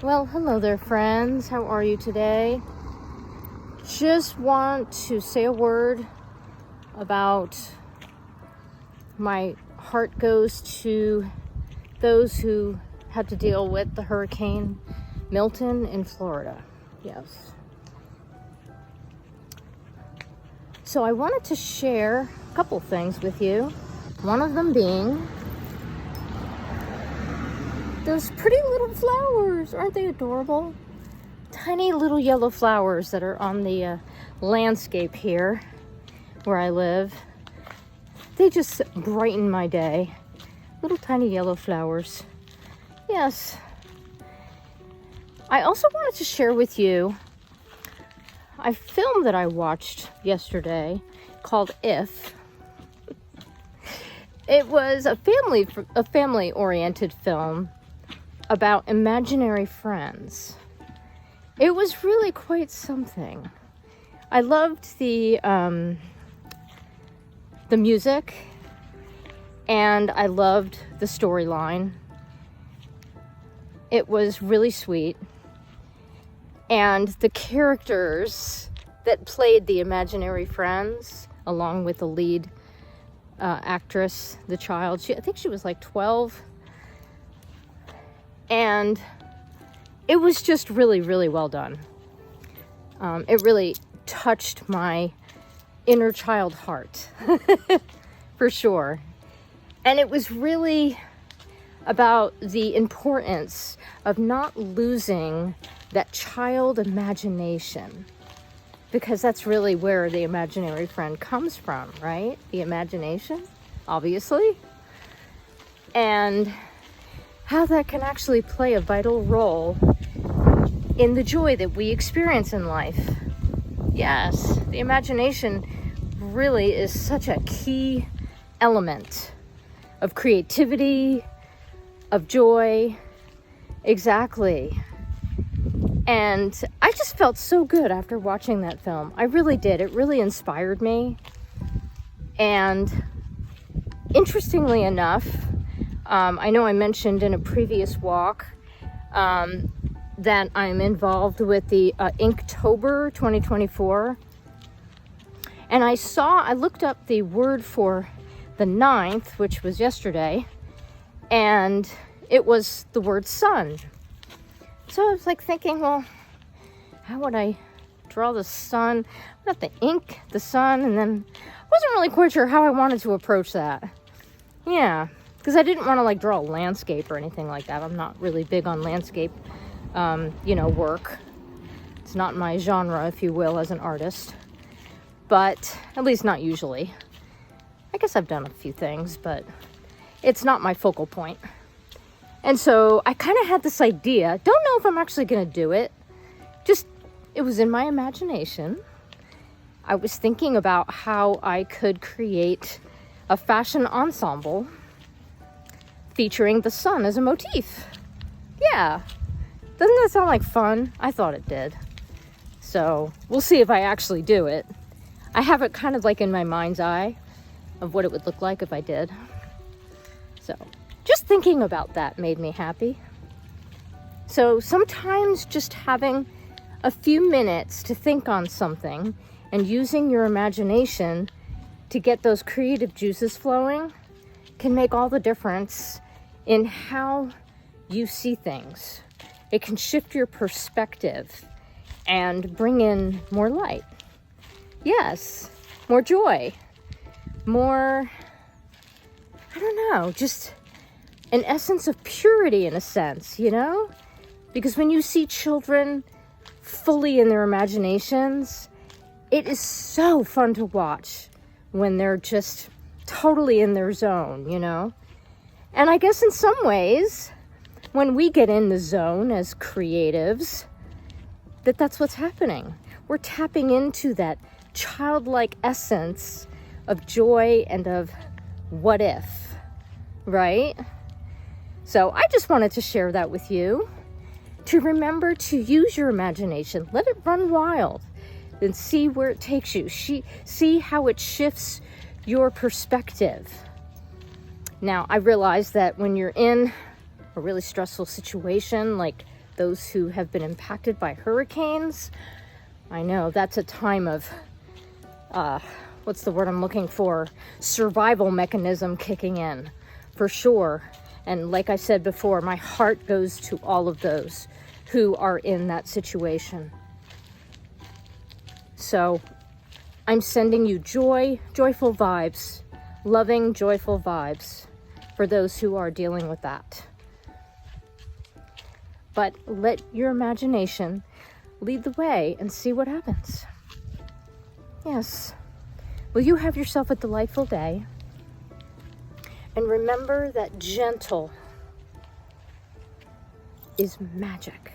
Well, hello there, friends. How are you today? Just want to say a word about my heart goes to those who had to deal with the Hurricane Milton in Florida. Yes. So I wanted to share a couple things with you. One of them being those pretty little flowers. Aren't they adorable? Tiny little yellow flowers that are on the landscape here where I live. They just brighten my day. Little tiny yellow flowers. Yes. I also wanted to share with you a film that I watched yesterday called If. It was a family-oriented film about imaginary friends. It was really quite something. I loved the music, and I loved the storyline. It was really sweet, and the characters that played the imaginary friends, along with the lead actress, the child, I think she was like 12. And it was just really, really well done. It really touched my inner child heart, for sure. And it was really about the importance of not losing that child imagination, because that's really where the imaginary friend comes from, right? The imagination, obviously. And how that can actually play a vital role in the joy that we experience in life. Yes, the imagination really is such a key element of creativity, of joy. Exactly. And I just felt so good after watching that film. I really did. It really inspired me. And interestingly enough, I know I mentioned in a previous walk that I'm involved with the Inktober 2024. And I looked up the word for the 9th, which was yesterday, and it was the word sun. So I was like thinking, well, how would I draw the sun? I'd have to ink the sun, and then I wasn't really quite sure how I wanted to approach that. Yeah. Because I didn't want to draw a landscape or anything like that. I'm not really big on landscape, work. It's not my genre, if you will, as an artist. But at least not usually. I guess I've done a few things, but it's not my focal point. And so I kind of had this idea. Don't know if I'm actually going to do it. It was in my imagination. I was thinking about how I could create a fashion ensemble featuring the sun as a motif. Yeah. Doesn't that sound like fun? I thought it did. So we'll see if I actually do it. I have it kind of in my mind's eye of what it would look like if I did. So just thinking about that made me happy. So sometimes just having a few minutes to think on something and using your imagination to get those creative juices flowing can make all the difference in how you see things. It can shift your perspective and bring in more light. Yes, more joy, more, I don't know, just an essence of purity in a sense, Because when you see children fully in their imaginations, it is so fun to watch when they're just totally in their zone, And I guess in some ways, when we get in the zone as creatives, that's what's happening. We're tapping into that childlike essence of joy and of what if, right? So I just wanted to share that with you, to remember to use your imagination. Let it run wild and see where it takes you. See how it shifts your perspective. Now, I realize that when you're in a really stressful situation, like those who have been impacted by hurricanes. I know that's a time of, what's the word I'm looking for? Survival mechanism kicking in, for sure. And like I said before, my heart goes to all of those who are in that situation. So I'm sending you joyful vibes, loving, joyful vibes for those who are dealing with that. But let your imagination lead the way and see what happens. Yes. Well, you have yourself a delightful day. And remember that gentle is magic.